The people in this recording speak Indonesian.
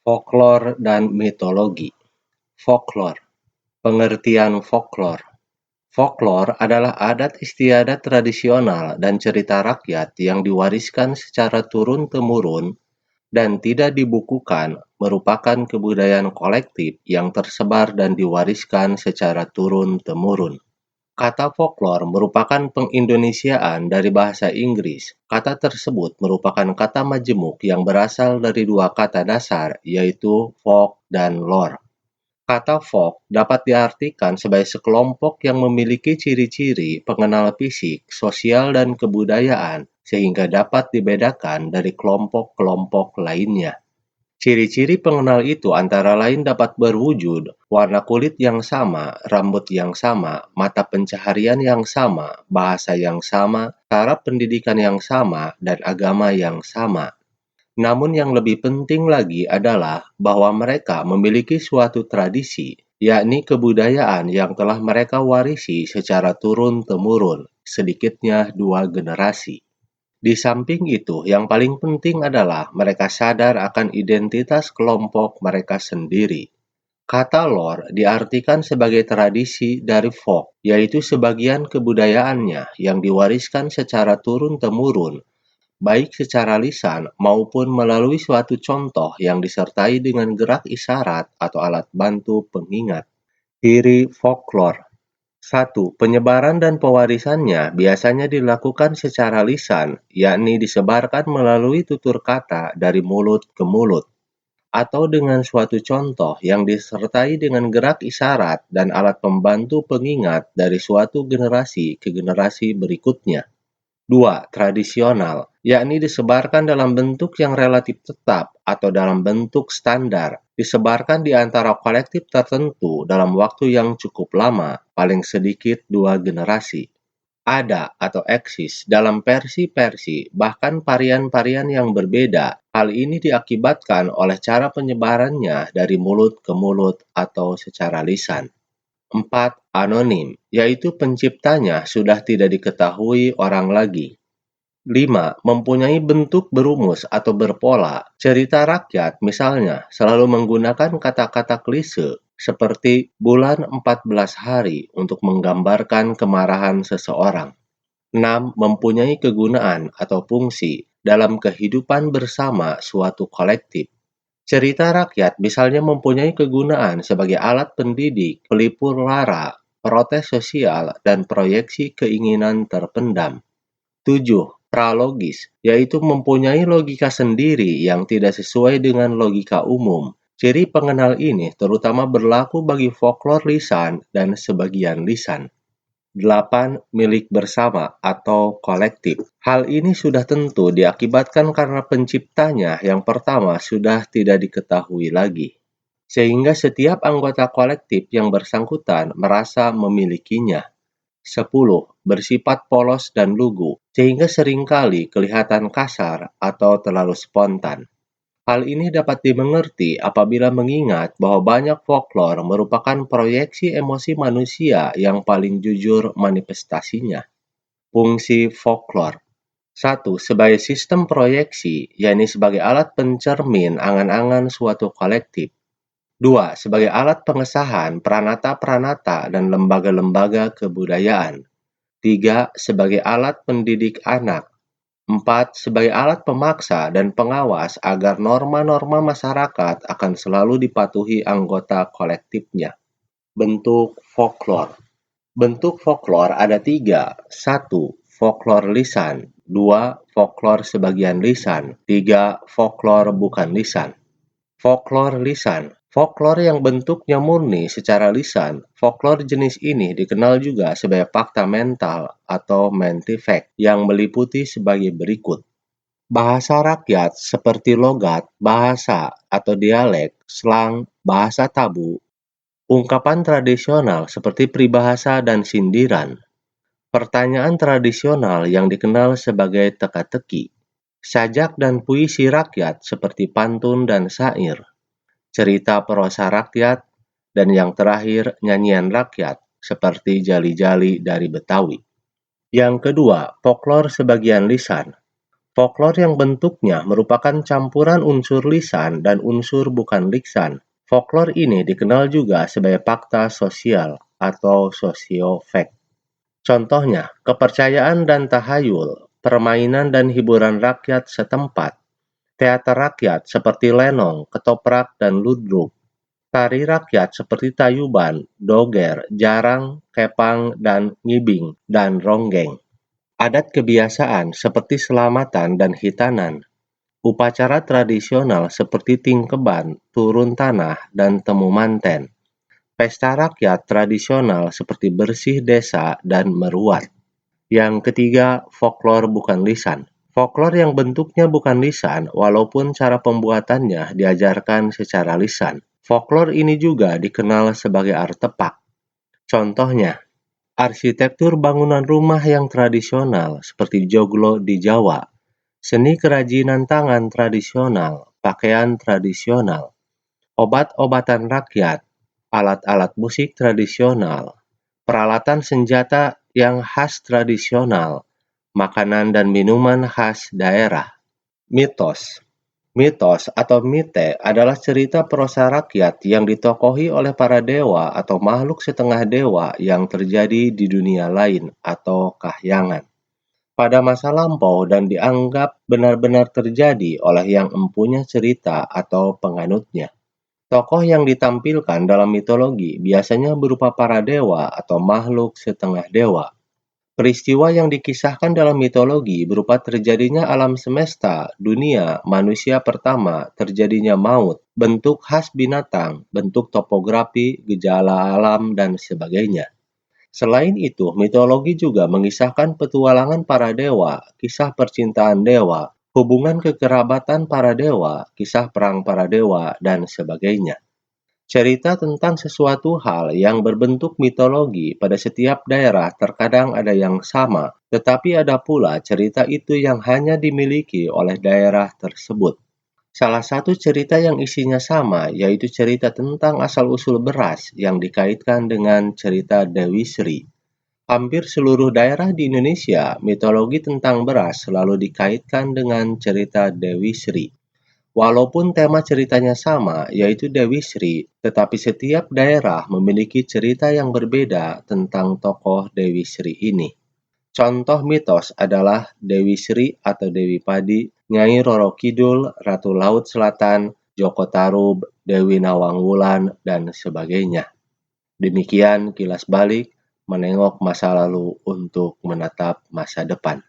Folklore dan mitologi. Folklore. Pengertian folklore. Folklore adalah adat istiadat tradisional dan cerita rakyat yang diwariskan secara turun-temurun dan tidak dibukukan, merupakan kebudayaan kolektif yang tersebar dan diwariskan secara turun-temurun. Kata folklore merupakan pengindonesiaan dari bahasa Inggris. Kata tersebut merupakan kata majemuk yang berasal dari dua kata dasar, yaitu folk dan lore. Kata folk dapat diartikan sebagai sekelompok yang memiliki ciri-ciri pengenal fisik, sosial, dan kebudayaan, sehingga dapat dibedakan dari kelompok-kelompok lainnya. Ciri-ciri pengenal itu antara lain dapat berwujud warna kulit yang sama, rambut yang sama, mata pencaharian yang sama, bahasa yang sama, cara pendidikan yang sama, dan agama yang sama. Namun yang lebih penting lagi adalah bahwa mereka memiliki suatu tradisi, yakni kebudayaan yang telah mereka warisi secara turun-temurun, sedikitnya 2 generasi. Di samping itu, yang paling penting adalah mereka sadar akan identitas kelompok mereka sendiri. Kata lore diartikan sebagai tradisi dari folk, yaitu sebagian kebudayaannya yang diwariskan secara turun-temurun, baik secara lisan maupun melalui suatu contoh yang disertai dengan gerak isyarat atau alat bantu pengingat. Ciri folklore. 1. Penyebaran dan pewarisannya biasanya dilakukan secara lisan, yakni disebarkan melalui tutur kata dari mulut ke mulut, atau dengan suatu contoh yang disertai dengan gerak isyarat dan alat pembantu pengingat dari suatu generasi ke generasi berikutnya. 2. Tradisional, yakni disebarkan dalam bentuk yang relatif tetap atau dalam bentuk standar, disebarkan di antara kolektif tertentu dalam waktu yang cukup lama, paling sedikit 2 generasi. Ada atau eksis dalam versi-versi, bahkan varian-varian yang berbeda. Hal ini diakibatkan oleh cara penyebarannya dari mulut ke mulut atau secara lisan. 4. Anonim, yaitu penciptanya sudah tidak diketahui orang lagi. 5. Mempunyai bentuk berumus atau berpola. Cerita rakyat, misalnya, selalu menggunakan kata-kata klise seperti bulan 14 hari untuk menggambarkan kemarahan seseorang. 6. Mempunyai kegunaan atau fungsi dalam kehidupan bersama suatu kolektif. Cerita rakyat misalnya mempunyai kegunaan sebagai alat pendidik, pelipur lara, protes sosial, dan proyeksi keinginan terpendam. 7. Pralogis, yaitu mempunyai logika sendiri yang tidak sesuai dengan logika umum. Ciri pengenal ini terutama berlaku bagi folklore lisan dan sebagian lisan. 8. Milik bersama atau kolektif. Hal ini sudah tentu diakibatkan karena penciptanya yang pertama sudah tidak diketahui lagi, sehingga setiap anggota kolektif yang bersangkutan merasa memilikinya. 10. Bersifat polos dan lugu, sehingga seringkali kelihatan kasar atau terlalu spontan. Hal ini dapat dimengerti apabila mengingat bahwa banyak folklore merupakan proyeksi emosi manusia yang paling jujur manifestasinya. Fungsi folklore. 1. Sebagai sistem proyeksi, yakni sebagai alat pencermin angan-angan suatu kolektif. 2. Sebagai alat pengesahan pranata-pranata dan lembaga-lembaga kebudayaan. 3. Sebagai alat pendidik anak. 4. Sebagai alat pemaksa dan pengawas agar norma-norma masyarakat akan selalu dipatuhi anggota kolektifnya. Bentuk folklore. Bentuk folklore ada 3. 1. Folklore lisan. 2. Folklore sebagian lisan. 3. Folklore bukan lisan. Folklore lisan. Folklore yang bentuknya murni secara lisan. Folklore jenis ini dikenal juga sebagai fakta mental atau mentifact yang meliputi sebagai berikut. Bahasa rakyat seperti logat, bahasa atau dialek, slang, bahasa tabu, ungkapan tradisional seperti peribahasa dan sindiran, pertanyaan tradisional yang dikenal sebagai teka-teki, sajak dan puisi rakyat seperti pantun dan syair, cerita prosa rakyat, dan yang terakhir nyanyian rakyat seperti jali-jali dari Betawi. Yang kedua, folklore sebagian lisan. Folklor yang bentuknya merupakan campuran unsur lisan dan unsur bukan lisan. Folklor ini dikenal juga sebagai fakta sosial atau sosiofek. Contohnya, kepercayaan dan tahayul, permainan dan hiburan rakyat setempat, teater rakyat seperti lenong, ketoprak, dan ludruk, tari rakyat seperti tayuban, doger, jarang, kepang, dan ngibing, dan ronggeng. Adat kebiasaan seperti selamatan dan hitanan, upacara tradisional seperti tingkeban, turun tanah, dan temu manten, pesta rakyat tradisional seperti bersih desa dan meruat. Yang ketiga, folklor bukan lisan. Folklor yang bentuknya bukan lisan, walaupun cara pembuatannya diajarkan secara lisan. Folklor ini juga dikenal sebagai artefak. Contohnya, arsitektur bangunan rumah yang tradisional seperti joglo di Jawa, seni kerajinan tangan tradisional, pakaian tradisional, obat-obatan rakyat, alat-alat musik tradisional, peralatan senjata yang khas tradisional, makanan dan minuman khas daerah. Mitos. Mitos atau mite adalah cerita prosa rakyat yang ditokohi oleh para dewa atau makhluk setengah dewa yang terjadi di dunia lain atau kahyangan pada masa lampau dan dianggap benar-benar terjadi oleh yang empunya cerita atau penganutnya. Tokoh yang ditampilkan dalam mitologi biasanya berupa para dewa atau makhluk setengah dewa. Peristiwa yang dikisahkan dalam mitologi berupa terjadinya alam semesta, dunia, manusia pertama, terjadinya maut, bentuk khas binatang, bentuk topografi, gejala alam, dan sebagainya. Selain itu, mitologi juga mengisahkan petualangan para dewa, kisah percintaan dewa, hubungan kekerabatan para dewa, kisah perang para dewa, dan sebagainya. Cerita tentang sesuatu hal yang berbentuk mitologi pada setiap daerah terkadang ada yang sama, tetapi ada pula cerita itu yang hanya dimiliki oleh daerah tersebut. Salah satu cerita yang isinya sama yaitu cerita tentang asal-usul beras yang dikaitkan dengan cerita Dewi Sri. Hampir seluruh daerah di Indonesia, mitologi tentang beras selalu dikaitkan dengan cerita Dewi Sri. Walaupun tema ceritanya sama, yaitu Dewi Sri, tetapi setiap daerah memiliki cerita yang berbeda tentang tokoh Dewi Sri ini. Contoh mitos adalah Dewi Sri atau Dewi Padi, Nyai Roro Kidul, Ratu Laut Selatan, Joko Tarub, Dewi Nawang Wulan, dan sebagainya. Demikian kilas balik menengok masa lalu untuk menatap masa depan.